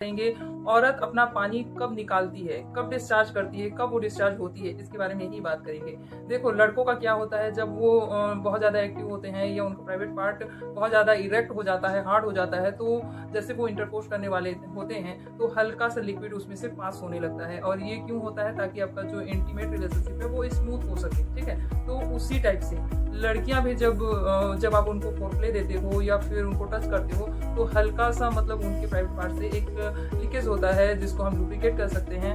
करेंगे औरत अपना पानी कब निकालती है, कब डिस्चार्ज करती है, कब वो डिस्चार्ज होती है, इसके बारे में ही बात करेंगे। देखो लड़कों का क्या होता है, जब वो बहुत ज़्यादा एक्टिव होते हैं या उनका प्राइवेट पार्ट बहुत ज़्यादा इरेक्ट हो जाता है, हार्ड हो जाता है, तो जैसे वो इंटरकोर्स करने वाले होते हैं तो हल्का सा लिक्विड उसमें से पास होने लगता है। और ये क्यों होता है, ताकि आपका जो इंटीमेट रिलेशनशिप है वो स्मूथ हो सके, ठीक है। तो उसी टाइप से लड़कियां भी जब आप उनको फोरप्ले देते हो या फिर उनको टच करते हो तो हल्का सा मतलब उनके प्राइवेट पार्ट से एक लीकेज होता है जिसको हम लुब्रिकेट कर सकते हैं।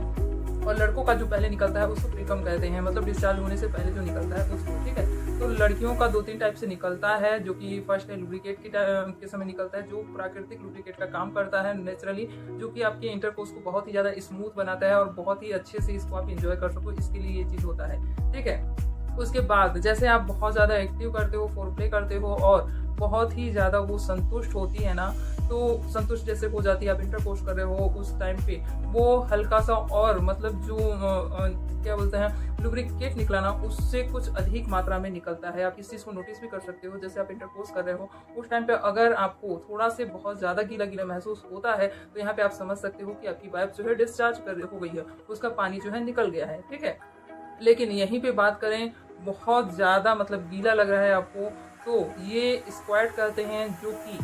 और लड़कों का जो पहले निकलता है उसको प्रीकम कहते हैं, मतलब डिस्चार्ज होने से पहले जो निकलता है उसको, ठीक है। तो लड़कियों का 2-3 टाइप से निकलता है, जो कि फर्स्ट है लुब्रिकेट के समय निकलता है, जो प्राकृतिक लुब्रिकेट का काम करता है नेचुरली, जो कि आपके इंटरकोर्स को बहुत ही ज़्यादा स्मूथ बनाता है और बहुत ही अच्छे से इसको आप इंजॉय कर सको, इसके लिए ये चीज़ होता है, ठीक है। उसके बाद जैसे आप बहुत ज़्यादा एक्टिव करते हो, फोरप्ले करते हो और बहुत ही ज़्यादा वो संतुष्ट होती है ना, तो संतुष्ट जैसे हो जाती है, आप इंटरकोर्स कर रहे हो उस टाइम पे वो हल्का सा और मतलब जो क्या बोलते हैं लुब्रिकेट निकला ना, उससे कुछ अधिक मात्रा में निकलता है। आप इस चीज़ को नोटिस भी कर सकते हो, जैसे आप इंटरकोर्स कर रहे हो उस टाइम पे अगर आपको थोड़ा से बहुत ज़्यादा गीला गीला महसूस होता है तो यहाँ पे आप समझ सकते हो कि आपकी वाइफ जो है डिस्चार्ज हो गई है, उसका पानी जो है निकल गया है, ठीक है। लेकिन यहीं पे बात करें बहुत ज़्यादा मतलब गीला लग रहा है आपको, तो ये स्क्वाट कहते हैं, जो कि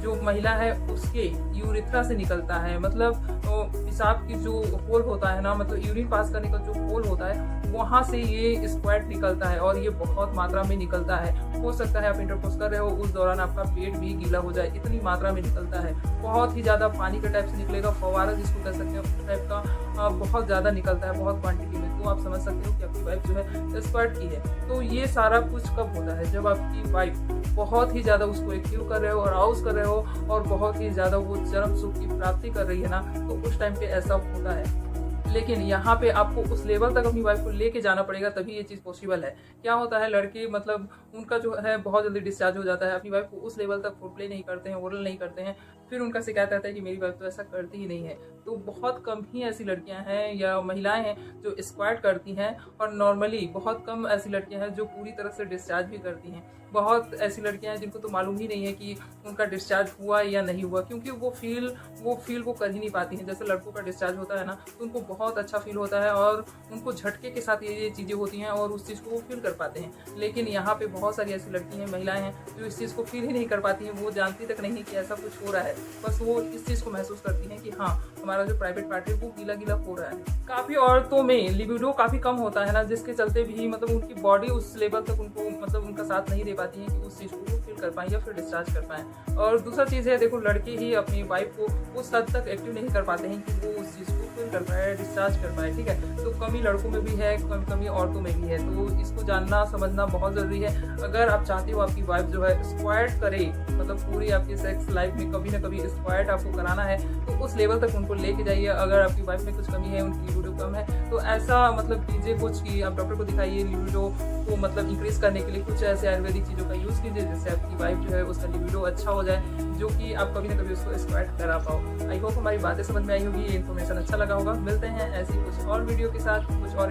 जो महिला है उसके यूरिथ्रा से निकलता है, मतलब पेशाब की जो होल होता है ना, मतलब यूरिन पास करने का जो होल होता है वहाँ से ये स्क्वाट निकलता है और ये बहुत मात्रा में निकलता है। हो सकता है आप इंटरकोर्स कर रहे हो उस दौरान आपका पेट भी गीला हो जाए, इतनी मात्रा में निकलता है। बहुत ही ज़्यादा पानी के टाइप से निकलेगा, फव्वारा जिसको कह सकते हैं उस टाइप का बहुत ज़्यादा निकलता है, बहुत क्वांटिटी में। तो आप समझ सकते हो कि आपकी वाइफ जो है स्क्वाट की है। तो ये सारा कुछ कब होता है, जब आपकी वाइफ बहुत ही ज़्यादा उसको एक्टिव कर रहे हो और आउस कर रहे हो और बहुत ही ज़्यादा वो चरम सुख की प्राप्ति कर रही है ना, तो उस टाइम पे ऐसा होता है। लेकिन यहाँ पे आपको उस लेवल तक अपनी वाइफ को लेके जाना पड़ेगा, तभी ये चीज़ पॉसिबल है। क्या होता है, लड़के मतलब उनका जो है बहुत जल्दी डिस्चार्ज हो जाता है, अपनी वाइफ को उस लेवल तक फोरप्ले नहीं करते हैं, ओरल नहीं करते हैं, फिर उनका शिकायत आता है कि मेरी वाइफ तो ऐसा करती ही नहीं है। तो बहुत कम ही ऐसी लड़कियां हैं या महिलाएं हैं जो स्क्वाट करती हैं, और नॉर्मली बहुत कम ऐसी लड़कियां हैं जो पूरी तरह से डिस्चार्ज भी करती हैं। बहुत ऐसी लड़कियां हैं जिनको तो मालूम ही नहीं है कि उनका डिस्चार्ज हुआ या नहीं हुआ, क्योंकि वो फील को कर ही नहीं पाती हैं। जैसे लड़कों का डिस्चार्ज होता है ना, तो उनको बहुत अच्छा फील होता है और उनको झटके के साथ ये चीज़ें होती हैं और उस चीज़ को वो फील कर पाते हैं। लेकिन यहाँ पे बहुत सारी ऐसी लड़की हैं, महिलाएं हैं जो इस चीज़ को फील ही नहीं कर पाती हैं, वो जानती तक नहीं कि ऐसा कुछ हो रहा है। बस वो इस चीज़ को महसूस करती हैं कि हाँ, हमारा जो प्राइवेट पार्ट है वो गीला गीला हो रहा है। काफ़ी औरतों में लिबिडो काफ़ी कम होता है ना, जिसके चलते भी मतलब उनकी बॉडी उस लेवल तक उनको मतलब उनका साथ नहीं दे पाती है कि उस चीज़ को फील कर पाएँ या फिर डिस्चार्ज कर पाएँ। और दूसरा चीज़ है, देखो लड़के ही अपनी वाइफ को उस हद तक एक्टिव नहीं कर पाते हैं कि वो उस चीज़ को फील कर पाए, डिस्चार्ज कर पाए, ठीक है। तो कमी लड़कों में भी है, कमी औरतों में भी है, तो इसको जानना समझना बहुत ज़रूरी है। अगर आप चाहते हो आपकी वाइफ जो है स्क्वाट करे, मतलब पूरी आपकी सेक्स लाइफ में कभी ना कभी स्क्वाट आपको कराना है, तो उस लेवल तक उनको लेके जाइए। अगर आपकी वाइफ में कुछ कमी है, उनकी लिबिडो कम है, तो ऐसा मतलब कीजिए कुछ कि आप डॉक्टर को दिखाइए, लिबिडो को मतलब इंक्रीज करने के लिए कुछ ऐसे आयुर्वेदिक चीज़ों का यूज़ कीजिए जिससे आपकी वाइफ जो है उसका लिबिडो अच्छा हो जाए, जो कि आप कभी ना कभी उसको स्क्वाट करा पाओ। आई होप हमारी बातें समझ में आई होगी, ये इन्फॉर्मेशन अच्छा लगा होगा। मिलते हैं ऐसी कुछ और वीडियो के साथ, कुछ और